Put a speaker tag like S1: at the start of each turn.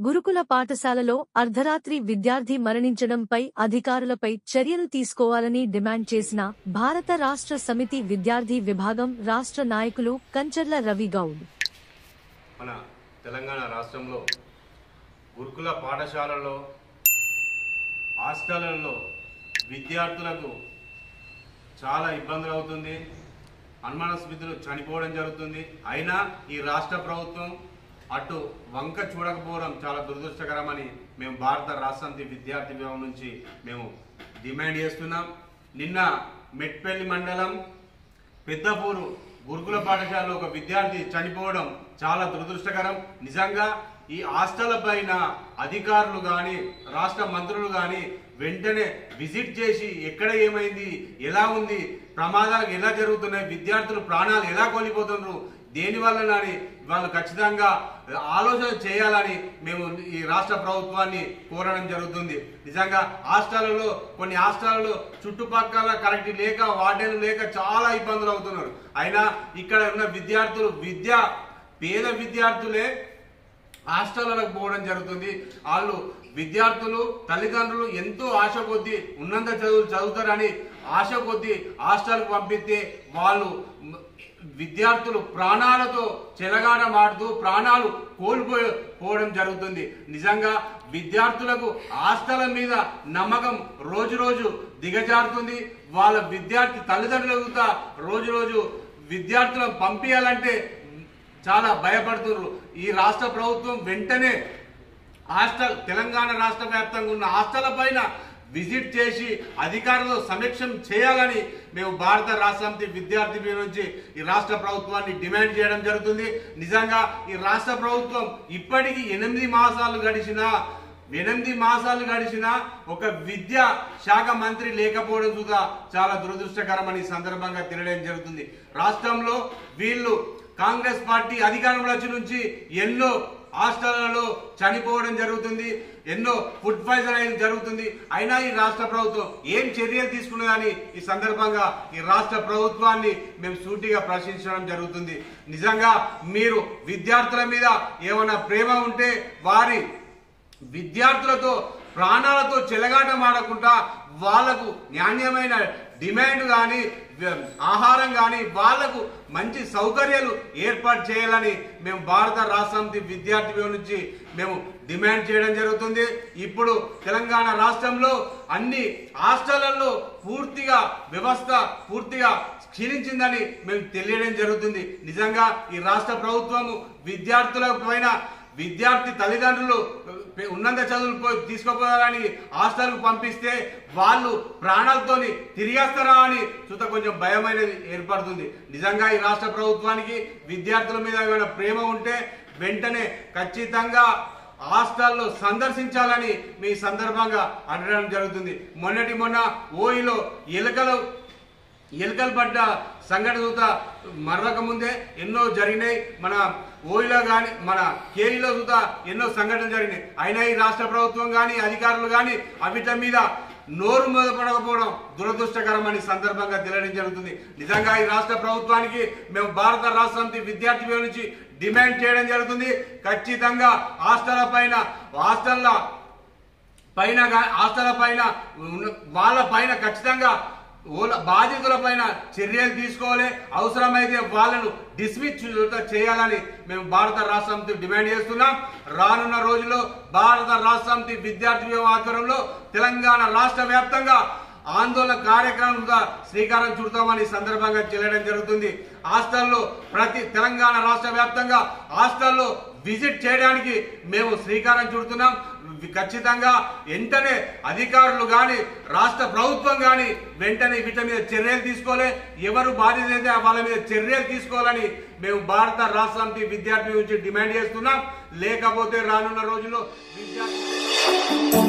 S1: గురుకుల పాఠశాలలో అర్ధరాత్రి విద్యార్థి మరణించడంపై అధికారులపై చర్యలు తీసుకోవాలని డిమాండ్ చేసిన భారత రాష్ట్ర సమితి విద్యార్థి విభాగం రాష్ట్ర నాయకులు కంచర్ల రవి గౌడ్.
S2: మన తెలంగాణ రాష్ట్రంలో గురుకుల పాఠశాలలో హాస్టళ్లలో విద్యార్థులకు చాలా ఇబ్బందులు అవుతుంది. అనుమానాస్పదులు చనిపోవడం జరుగుతుంది. అయినా ఈ రాష్ట్ర ప్రభుత్వం అటు వంక చూడకపోవడం చాలా దురదృష్టకరమని మేము భారత రాష్ట్ర సమితి విద్యార్థి విభాగం నుంచి మేము డిమాండ్ చేస్తున్నాం. నిన్న మెట్పల్లి మండలం పెద్దపూరు గురుకుల పాఠశాలలో ఒక విద్యార్థి చనిపోవడం చాలా దురదృష్టకరం. నిజంగా ఈ హాస్టల్ పైన అధికారులు కానీ రాష్ట్ర మంత్రులు కానీ వెంటనే విజిట్ చేసి ఎక్కడ ఏమైంది, ఎలా ఉంది, ప్రమాదాలు ఎలా జరుగుతున్నాయి, విద్యార్థులు ప్రాణాలు ఎలా కోల్పోతున్నారు, దేనివల్ల వాళ్ళు ఖచ్చితంగా ఆలోచన చేయాలని మేము ఈ రాష్ట్ర ప్రభుత్వాన్ని కోరడం జరుగుతుంది. నిజంగా హాస్టళ్లలో కొన్ని హాస్టళ్లలో చుట్టుపక్కల కరెక్ట్ లేక వార్డెన్లు లేక చాలా ఇబ్బందులు అవుతున్నారు. అయినా ఇక్కడ ఉన్న విద్యార్థులు పేద విద్యార్థులే హాస్టళ్లకు పోవడం జరుగుతుంది. వాళ్ళు విద్యార్థులు తల్లిదండ్రులు ఎంతో ఆశ కొద్దీ ఉన్నంత చదువులు చదువుతారని ఆశ కొద్దీ హాస్టల్కు పంపిస్తే వాళ్ళు విద్యార్థులు ప్రాణాలతో చెలగాటమాడుతూ ప్రాణాలు కోల్పోవడం జరుగుతుంది. నిజంగా విద్యార్థులకు హాస్టల్ మీద నమ్మకం రోజు రోజు దిగజారుతుంది. వాళ్ళ విద్యార్థి తల్లిదండ్రులకు రోజు రోజు విద్యార్థులను పంపించాలంటే చాలా భయపడుతున్నారు. ఈ రాష్ట్ర ప్రభుత్వం వెంటనే తెలంగాణ రాష్ట్ర వ్యాప్తంగా ఉన్న హాస్టల్ పైన విజిట్ చేసి అధికారులతో సమీక్షం చేయాలని మేము భారత రాష్ట్ర సమితి విద్యార్థి నుంచి ఈ రాష్ట్ర ప్రభుత్వాన్ని డిమాండ్ చేయడం జరుగుతుంది. నిజంగా ఈ రాష్ట్ర ప్రభుత్వం ఇప్పటికీ 8 మాసాలు గడిచినా ఒక విద్యా శాఖ మంత్రి లేకపోవడం కూడా చాలా దురదృష్టకరమని సందర్భంగా తెలియడం జరుగుతుంది. రాష్ట్రంలో వీళ్ళు కాంగ్రెస్ పార్టీ అధికారంలో వచ్చి నుంచి ఎన్నో హాస్టళ్లలో చనిపోవడం జరుగుతుంది, ఎన్నో ఫుడ్ పాయిజన్ అనేది జరుగుతుంది. అయినా ఈ రాష్ట్ర ప్రభుత్వం ఏం చర్యలు తీసుకున్నదని ఈ సందర్భంగా ఈ రాష్ట్ర ప్రభుత్వాన్ని మేము సూటిగా ప్రశ్నించడం జరుగుతుంది. నిజంగా మీరు విద్యార్థుల మీద ఏమైనా ప్రేమ ఉంటే వారి విద్యార్థులతో ప్రాణాలతో చెలగాటమాడకుండా వాళ్లకు నాణ్యమైన డిమాండ్ కానీ ఆహారం కానీ వాళ్లకు మంచి సౌకర్యాలు ఏర్పాటు చేయాలని మేము భారత రాష్ట్ర సమితి విద్యార్థి నుంచి మేము డిమాండ్ చేయడం జరుగుతుంది. ఇప్పుడు తెలంగాణ రాష్ట్రంలో అన్ని హాస్టళ్లలో వ్యవస్థ పూర్తిగా క్షీణించిందని మేము తెలియడం జరుగుతుంది. నిజంగా ఈ రాష్ట్ర ప్రభుత్వము విద్యార్థుల పైన విద్యార్థి తల్లిదండ్రులు ఉన్నత చదువులు తీసుకుపోవాలని హాస్టల్కు పంపిస్తే వాళ్ళు ప్రాణాలతోని తిరిగేస్తారా అని కొంచెం భయం అనేది ఏర్పడుతుంది. నిజంగా ఈ రాష్ట్ర ప్రభుత్వానికి విద్యార్థుల మీద ఏమైనా ప్రేమ ఉంటే వెంటనే ఖచ్చితంగా హాస్టల్లో సందర్శించాలని మీ సందర్భంగా అడగడం జరుగుతుంది. మొన్న ఓయిలో ఎలుకలు పడ్డ సంఘటన మరొక ముందే ఎన్నో జరిగినాయి. మన ఓయిలో కానీ మన కేరీలో ఎన్నో సంఘటనలు జరిగినాయి. అయినా ఈ రాష్ట్ర ప్రభుత్వం కానీ అధికారులు కానీ అవిట మీద నోరు మొదపడకపోవడం దురదృష్టకరమని సందర్భంగా తెలియడం జరుగుతుంది. నిజంగా ఈ రాష్ట్ర ప్రభుత్వానికి మేము భారత రాష్ట్ర సమితి విద్యార్థి నుంచి డిమాండ్ చేయడం జరుగుతుంది. ఖచ్చితంగా హాస్టళ్ల పైన వాళ్ళ పైన ఖచ్చితంగా బాధితుల పైన చర్యలు తీసుకోవాలి. అవసరమైతే వాళ్ళను డిస్మిస్ చేయాలని మేము భారత రాష్ట్ర సమితి డిమాండ్ చేస్తున్నాం. రానున్న రోజుల్లో భారత రాష్ట్ర సమితి విద్యార్థి ఆధ్వర్యంలో తెలంగాణ రాష్ట్ర వ్యాప్తంగా ఆందోళన కార్యక్రమంగా శ్రీకారం చుడతామని సందర్భంగా తెలియడం జరుగుతుంది. హాస్టల్లో తెలంగాణ రాష్ట్ర వ్యాప్తంగా హాస్టల్లో విజిట్ చేయడానికి మేము శ్రీకారం చుడుతున్నాం. ఖచ్చితంగా వెంటనే అధికారులు కానీ రాష్ట్ర ప్రభుత్వం కానీ వెంటనే వీటి మీద చర్యలు తీసుకోవాలి. ఎవరు బాధ్యత అయితే వాళ్ళ మీద చర్యలు తీసుకోవాలని మేము భారత రాష్ట్ర సమితి విద్యార్థి నుంచి డిమాండ్ చేస్తున్నాం. లేకపోతే రానున్న రోజుల్లో విద్యార్థి